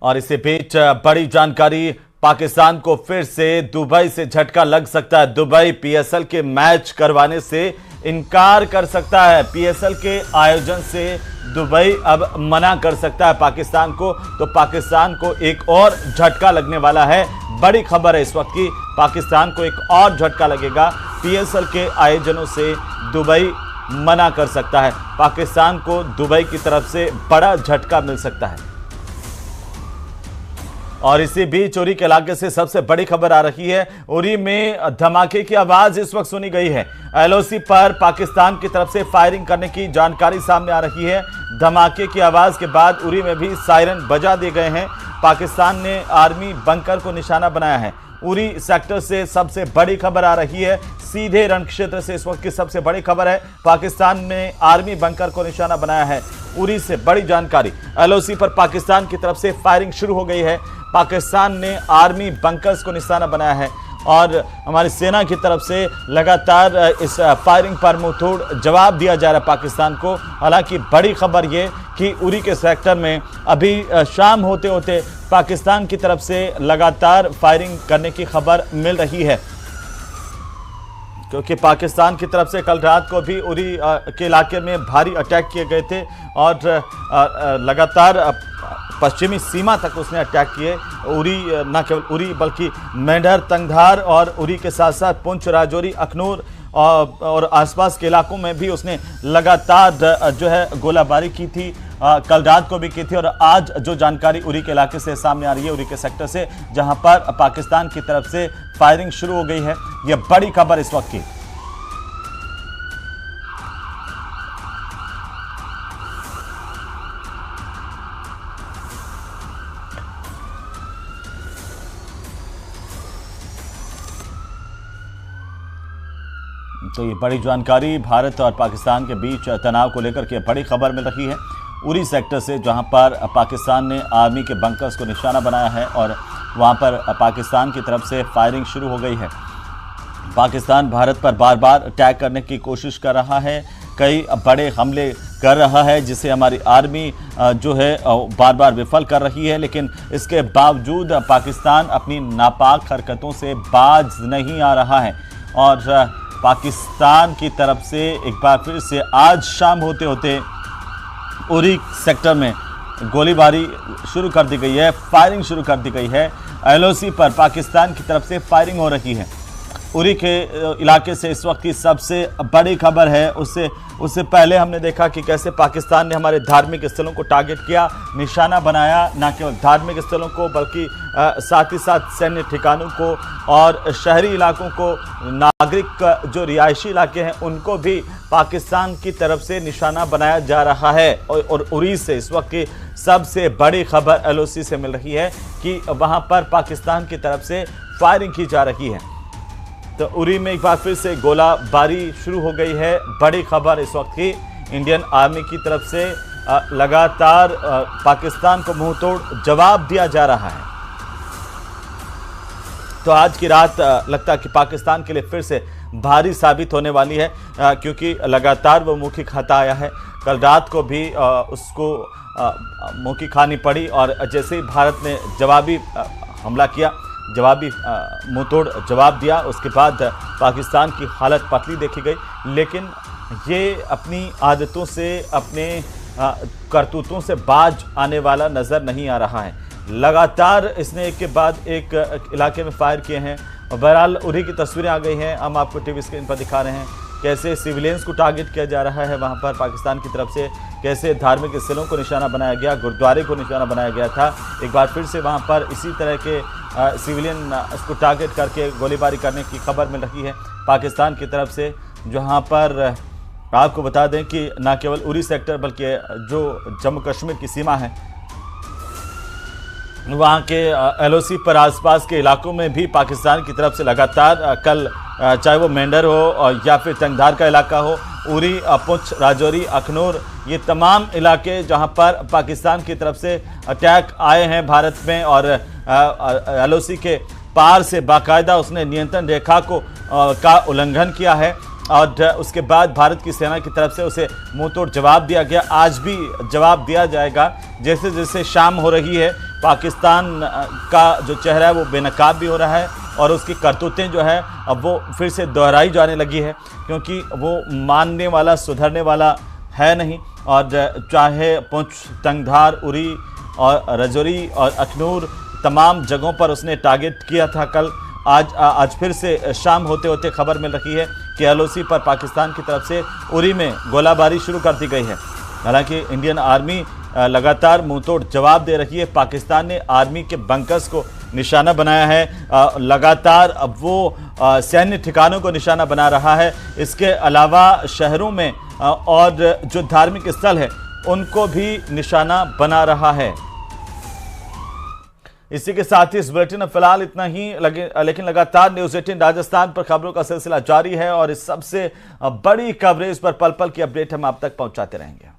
और इसी बीच बड़ी जानकारी, पाकिस्तान को फिर से दुबई से झटका लग सकता है। दुबई पीएसएल के मैच करवाने से इनकार कर सकता है। पीएसएल के आयोजन से दुबई अब मना कर सकता है पाकिस्तान को, तो पाकिस्तान को एक और झटका लगने वाला है। बड़ी खबर है इस वक्त की, पाकिस्तान को एक और झटका लगेगा। पीएसएल के आयोजनों से दुबई मना कर सकता है। पाकिस्तान को दुबई की तरफ से बड़ा झटका मिल सकता है। और इसी बीच उरी के इलाके से सबसे बड़ी खबर आ रही है। उरी में धमाके की आवाज इस वक्त सुनी गई है। एलओसी पर पाकिस्तान की तरफ से फायरिंग करने की जानकारी सामने आ रही है। धमाके की आवाज के बाद उरी में भी सायरन बजा दिए गए हैं। पाकिस्तान ने आर्मी बंकर को निशाना बनाया है। उरी सेक्टर से सबसे बड़ी खबर आ रही है। सीधे रण क्षेत्र से इस वक्त की सबसे बड़ी खबर है। पाकिस्तान ने आर्मी बंकर को निशाना बनाया है। उरी से बड़ी जानकारी, एलओसी पर पाकिस्तान की तरफ से फायरिंग शुरू हो गई है। पाकिस्तान ने आर्मी बंकर्स को निशाना बनाया है और हमारी सेना की तरफ से लगातार इस फायरिंग पर मुंहतोड़ जवाब दिया जा रहा है पाकिस्तान को। हालांकि बड़ी खबर ये कि उरी के सेक्टर में अभी शाम होते होते पाकिस्तान की तरफ से लगातार फायरिंग करने की खबर मिल रही है, क्योंकि पाकिस्तान की तरफ से कल रात को भी उरी के इलाके में भारी अटैक किए गए थे और लगातार पश्चिमी सीमा तक उसने अटैक किए। उरी न केवल उरी बल्कि मेंढर, तंगधार और उरी के साथ साथ पुंछ, राजौरी, अखनूर और आसपास के इलाकों में भी उसने लगातार जो है गोलाबारी की थी। कल रात को भी की थी और आज जो जानकारी उरी के इलाके से सामने आ रही है, उरी के सेक्टर से, जहां पर पाकिस्तान की तरफ से फायरिंग शुरू हो गई है। यह बड़ी खबर इस वक्त की। तो ये बड़ी जानकारी, भारत और पाकिस्तान के बीच तनाव को लेकर के बड़ी खबर मिल रही है उरी सेक्टर से, जहां पर पाकिस्तान ने आर्मी के बंकर्स को निशाना बनाया है और वहां पर पाकिस्तान की तरफ से फायरिंग शुरू हो गई है। पाकिस्तान भारत पर बार बार अटैक करने की कोशिश कर रहा है, कई बड़े हमले कर रहा है, जिसे हमारी आर्मी जो है बार बार विफल कर रही है। लेकिन इसके बावजूद पाकिस्तान अपनी नापाक हरकतों से बाज नहीं आ रहा है और पाकिस्तान की तरफ से एक बार फिर से आज शाम होते होते उरी सेक्टर में गोलीबारी शुरू कर दी गई है, फायरिंग शुरू कर दी गई है। एलओसी पर पाकिस्तान की तरफ से फायरिंग हो रही है। उरी के इलाके से इस वक्त की सबसे बड़ी खबर है। उससे पहले हमने देखा कि कैसे पाकिस्तान ने हमारे धार्मिक स्थलों को टारगेट किया, निशाना बनाया। न केवल धार्मिक स्थलों को बल्कि साथ ही साथ सैन्य ठिकानों को और शहरी इलाकों को, नागरिक जो रिहायशी इलाके हैं उनको भी पाकिस्तान की तरफ से निशाना बनाया जा रहा है। और उरी से इस वक्त की सबसे बड़ी खबर एलओसी से मिल रही है कि वहां पर पाकिस्तान की तरफ से फायरिंग की जा रही है। तो उरी में एक बार फिर से गोलाबारी शुरू हो गई है। बड़ी खबर इस वक्त की, इंडियन आर्मी की तरफ से लगातार पाकिस्तान को मुंहतोड़ जवाब दिया जा रहा है। तो आज की रात लगता है कि पाकिस्तान के लिए फिर से भारी साबित होने वाली है, क्योंकि लगातार वो मुँह की खाता आया है। कल रात को भी उसको मुँह की खानी पड़ी और जैसे ही भारत ने जवाबी हमला किया, जवाबी मुंहतोड़ जवाब दिया, उसके बाद पाकिस्तान की हालत पतली देखी गई। लेकिन ये अपनी आदतों से, अपने करतूतों से बाज आने वाला नज़र नहीं आ रहा है। लगातार इसने एक के बाद एक इलाके में फायर किए हैं और बहरहाल उरी की तस्वीरें आ गई हैं, हम आपको टीवी स्क्रीन पर दिखा रहे हैं कैसे सिविलियंस को टारगेट किया जा रहा है वहाँ पर पाकिस्तान की तरफ से, कैसे धार्मिक स्थलों को निशाना बनाया गया, गुरुद्वारे को निशाना बनाया गया था। एक बार फिर से वहाँ पर इसी तरह के सिविलियन को टारगेट करके गोलीबारी करने की खबर मिल रही है पाकिस्तान की तरफ से। जहाँ पर आपको बता दें कि न केवल उरी सेक्टर बल्कि जो जम्मू कश्मीर की सीमा है, वहाँ के एलओसी पर आसपास के इलाकों में भी पाकिस्तान की तरफ से लगातार कल चाहे वो मेंढर हो या फिर तंगधार का इलाका हो, उरी, पुंछ, राजौरी, अखनूर, ये तमाम इलाके जहां पर पाकिस्तान की तरफ से अटैक आए हैं भारत में और एलओसी के पार से बाकायदा उसने नियंत्रण रेखा का उल्लंघन किया है और उसके बाद भारत की सेना की तरफ से उसे मुंहतोड़ जवाब दिया गया। आज भी जवाब दिया जाएगा। जैसे जैसे शाम हो रही है पाकिस्तान का जो चेहरा है वो बेनकाब भी हो रहा है और उसकी करतूतें जो है अब वो फिर से दोहराई जाने लगी है, क्योंकि वो मानने वाला, सुधरने वाला है नहीं। और चाहे पुंछ, तंगधार, उरी और रजौरी और अखनूर तमाम जगहों पर उसने टारगेट किया था कल। आज फिर से शाम होते होते खबर मिल रही है कि LOC पर पाकिस्तान की तरफ से उरी में गोलाबारी शुरू कर दी गई है। हालांकि इंडियन आर्मी लगातार मुंहतोड़ जवाब दे रही है। पाकिस्तान ने आर्मी के बंकर्स को निशाना बनाया है, लगातार अब वो सैन्य ठिकानों को निशाना बना रहा है। इसके अलावा शहरों में और जो धार्मिक स्थल है उनको भी निशाना बना रहा है। इसी के साथ ही इस बुलेटिन में फिलहाल इतना ही लेकिन लगातार न्यूज़ 18 राजस्थान पर खबरों का सिलसिला जारी है और इस सबसे बड़ी कवरेज पर पल पल की अपडेट हम आप तक पहुंचाते रहेंगे।